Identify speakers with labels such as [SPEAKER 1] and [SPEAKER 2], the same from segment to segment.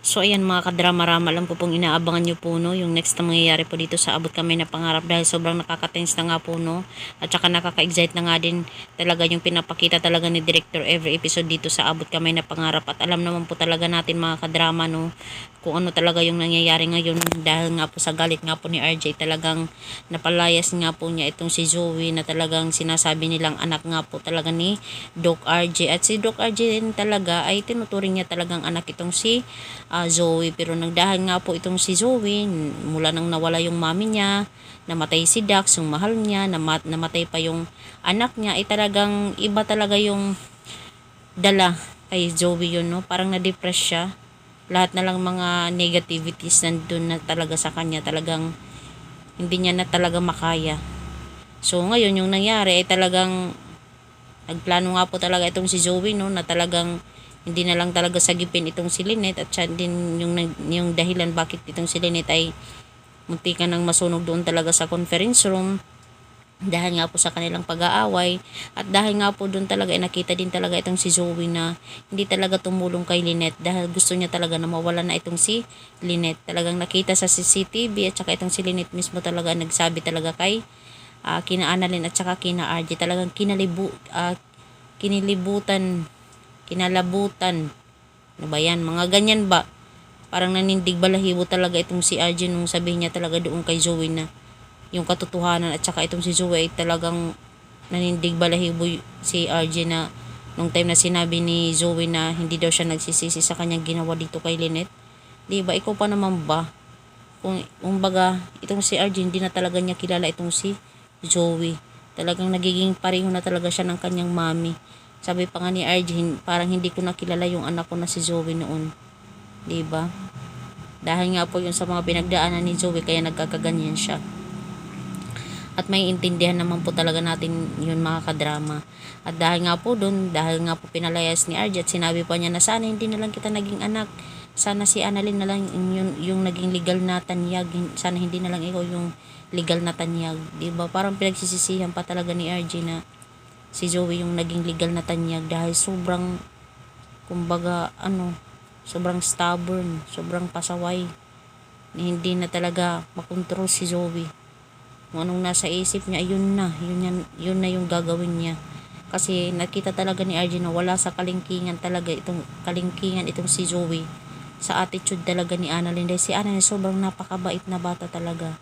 [SPEAKER 1] So ayan mga kadrama-rama, alam ko pong inaabangan nyo po no, yung next na mangyayari po dito sa Abot Kami na Pangarap dahil sobrang nakaka-tense na nga po no, at saka nakaka-excite na nga din talaga yung pinapakita talaga ni Director every episode dito sa Abot Kami na Pangarap. At alam naman po talaga natin mga kadrama no, kung ano talaga yung nangyayari ngayon dahil nga po sa galit nga po ni RJ, talagang napalayas nga po niya itong si Zoe na talagang sinasabi nilang anak nga po talaga ni Doc RJ. At si Doc RJ din talaga ay tinuturing niya talagang anak itong si Zoe. Pero nagdahil nga po itong si Zoe, mula nang nawala yung mami niya, namatay si Dax, yung mahal niya, namatay pa yung anak niya, ay talagang iba talaga yung dala kay Zoe yun, no? Parang na-depress siya. Lahat na lang mga negativities nandun na talaga sa kanya, talagang hindi niya na talaga makaya. So ngayon yung nangyari ay talagang nagplano nga po talaga itong si Zoe no, na talagang hindi na lang talaga sagipin itong si Lynette. At siya din yung dahilan bakit itong si Lynette ay muntikan nang masunog doon talaga sa conference room dahil nga po sa kanilang pag-aaway. At dahil nga po doon talaga nakita din talaga itong si Zoe na hindi talaga tumulong kay Lynette dahil gusto niya talaga na mawala na itong si Lynette. Talagang nakita sa CCTV at saka itong si Lynette mismo talaga nagsabi talaga kay kina Annalyn at saka kina RJ. Talagang kinalabutan, ano ba yan, mga ganyan ba, parang nanindig balahibo talaga itong si RJ nung sabihin niya talaga doon kay Zoe na yung katotohanan. At saka itong si Zoe ay talagang nanindig balahibo si RJ na nung time na sinabi ni Zoe na hindi daw siya nagsisisi sa kanyang ginawa dito kay Lynette. Di ba, ikaw pa naman ba, kung baga itong si RJ hindi na talaga niya kilala itong si Zoe, talagang nagiging pareho na talaga siya ng kanyang mami. Sabi pa nga ni RJ, parang hindi ko nakilala yung anak ko na si Zoe noon. Diba? Dahil nga po yun sa mga pinagdaanan ni Zoe kaya nagkakaganyan siya. At may intindihan naman po talaga natin yun mga kadrama. At dahil nga po dun, dahil nga po pinalayas ni RJ at sinabi pa niya na sana hindi na lang kita naging anak. Sana si Annalyn na lang yung naging legal na tanyag. Sana hindi na lang ikaw yung legal na tanyag. Diba? Parang pinagsisisihan pa talaga ni RJ na si Zoe yung naging legal na tanyag dahil sobrang, kumbaga, sobrang stubborn, sobrang pasaway. Hindi na talaga makontrol si Zoe. Kung anong nasa isip niya, yun na yung gagawin niya. Kasi nakita talaga ni RJ na wala sa kalingkingan itong si Zoe sa attitude talaga ni Annalyn. Dahil si Annalyn sobrang napakabait na bata talaga.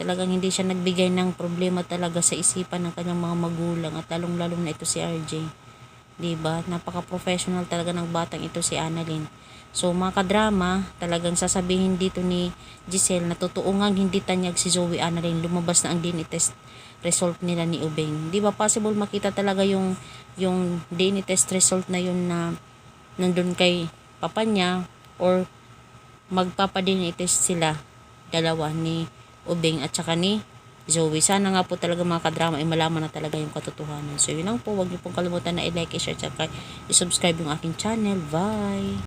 [SPEAKER 1] Talagang hindi siya nagbigay ng problema talaga sa isipan ng kanyang mga magulang at lalong-lalong na ito si RJ. Diba? Napaka-professional talaga ng batang ito si Annalyn. So mga kadrama, talagang sasabihin dito ni Giselle na totoo ngang hindi tanyag si Zoe Annalyn, lumabas na ang DNA test result nila ni Ubeng. Di ba possible makita talaga yung DNA test result na yun na nandun kay papa niya, or magpapa-DNA test sila dalawa ni Ubeng at saka ni Zoe. Sana nga po talaga mga kadrama ay malaman na talaga yung katotohanan. So yun lang po, huwag niyo pong kalimutan na i-like, i-share, at i-subscribe yung aking channel. Bye!